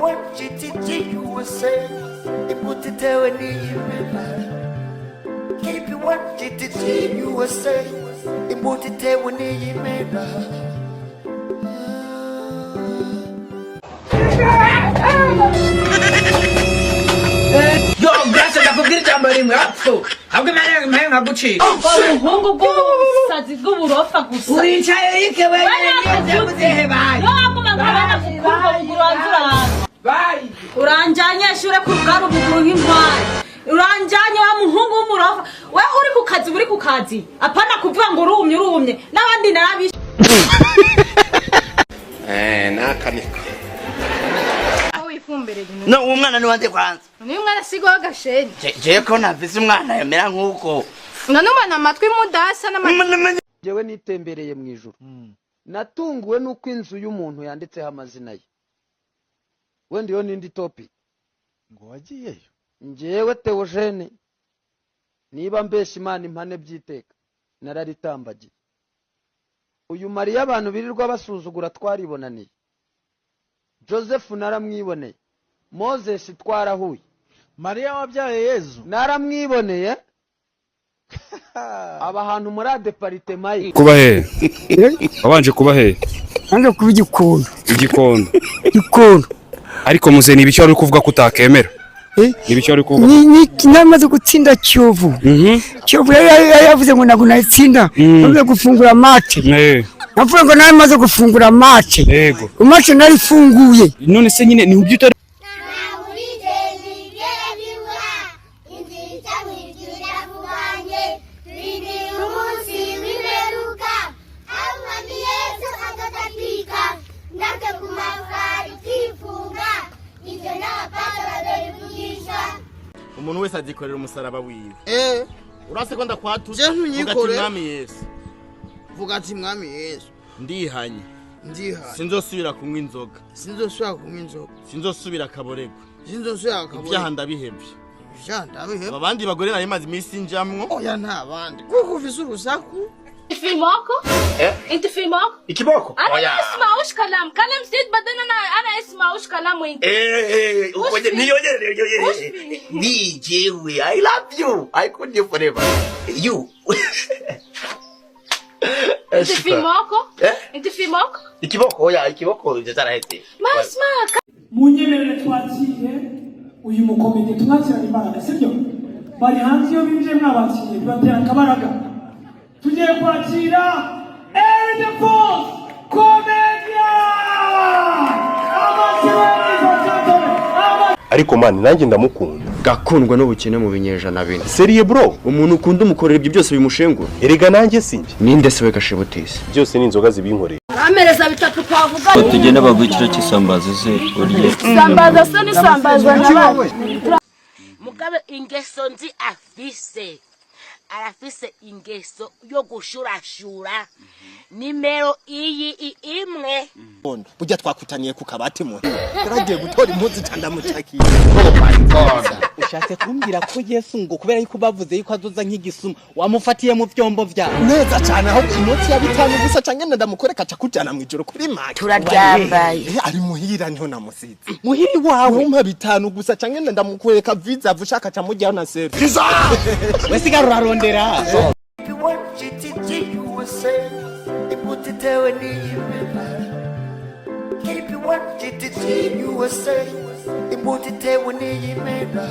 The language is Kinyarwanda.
one GTG USA. Imutite weni imeba. Keep you one GTG USA. Imutite weni imeba. Yo, graças a kubwira ijambo rimwe apfu. Ahubwo imana nkagucika. Umuhungu bw'ubusazi bw'uburofa gusa. Uricaye yike wewe yavuze bayi. Yo akuma nkabana kukumva uranzura. Bayi. Uranjanye shure ku bwaro buguru nk'intwari. Uranjanye wa muhungu w'umurofa. Wewe uri ku kazi. Apana kuvuga ngo urumye. N'abandi narabishe. Nakaniko. No umwana ni wande kwanza. Ni umwana sigo agasheni. Je ko navise umwana yamera nkuko. None umwana amatwi mudasa jewe nitembereye mu ijuru. Natunguwe nuko inzu y'umuntu yanditseho amazina ye. Wende yo nindi topic. Ngo wagiyeyo. Njewe Theogene. Niba mbesha Imana impane byiteka. Nararitambagiye. Uyu Mariya abantu birirwa basuzugura twaribonaniye. Joseph naramwiboneye. Moses twarahuye. Mariya wabyaye Yezu Naramwiboneye. Aba hantu muri departement ye. Kuba he? Abanje kuba he? Anje kuba igikondo. Ariko muze nibicyo ari kuvuga ko utakemera. Nibicyo ari kuvuga. Ni namaze gutsinda Kiyovu. Kiyovu yavuze ngo naguna itsinda. Namaze gufungura match. Navuga ngo namaze gufungura match. Yego. Match narifunguye. None se nyine ni ubyuta umuntu wese azikorera umusaraba wiwe. Urase ko ndakwatuze mwami Yesu. Vuga ati mwami Yesu. Ndihanye. Sinzosubira kunywa inzoga. Sinzosubira kaboregwa. Ibyaha ndabihebye. Abandi bagore nari mazi iminsi njamwo. Oya nta bandi. Kuko ufise urusaku. Filmoko? Inti filmoko? Ikiboko? Oya. Ana اسمعوش كلام زيد بدنا أنا اسمعوش كلام وانت. Me Jewy, I love you. I could you forever. You. Inti filmoko? Ikiboko oya ikiboko nzarahete. Masma. Munyemerere twakire uyu mukomedi twakira imbaraga sibyo? Bari hanze yo bimje mwabakiriye batera akabaraga. Tugiye kwakira Eric the Force Comedia. Ariko man nanjye ndamukunda. Gakundwa n'ubukene mu binyejana bine. Seriye bro, Umuntu ukunda umukorera ibyo byose bimushengura. erega nanjye sinjye. Ninde se we gashibutisi? Byose ni inzoga zibinkoreye. Amereza bitatu twavuga. Tugenda bagwikira cy'isambaza ze uriye. Sambaza se ni sambazwa n'abandi. Mugabe ingeso nzi afise. Arafise ingeso yo gushurashura. Nimero iyi imwe. Burya twakutaniye ku kabati mu. Yaragiye gutora impuzu cyandamutakiye. Ushatse kumbwira ko Yesu ngo kubera yuko bavuze yuko azoza nk'igisuma wamufatiye mu byombo bya. Neza cyane aho inoti ya 5 gusa cange ndamukoreka cakujana mu ijoro kuri make. Turaryambaye. Ari muhira niho namusize. Muhiri wawe umpa 5 gusa cange ndamukoreka visa vushaka camujyaho na selfie. Wese garurarondera. Keep you one GTG USA. Imutite weni imeba.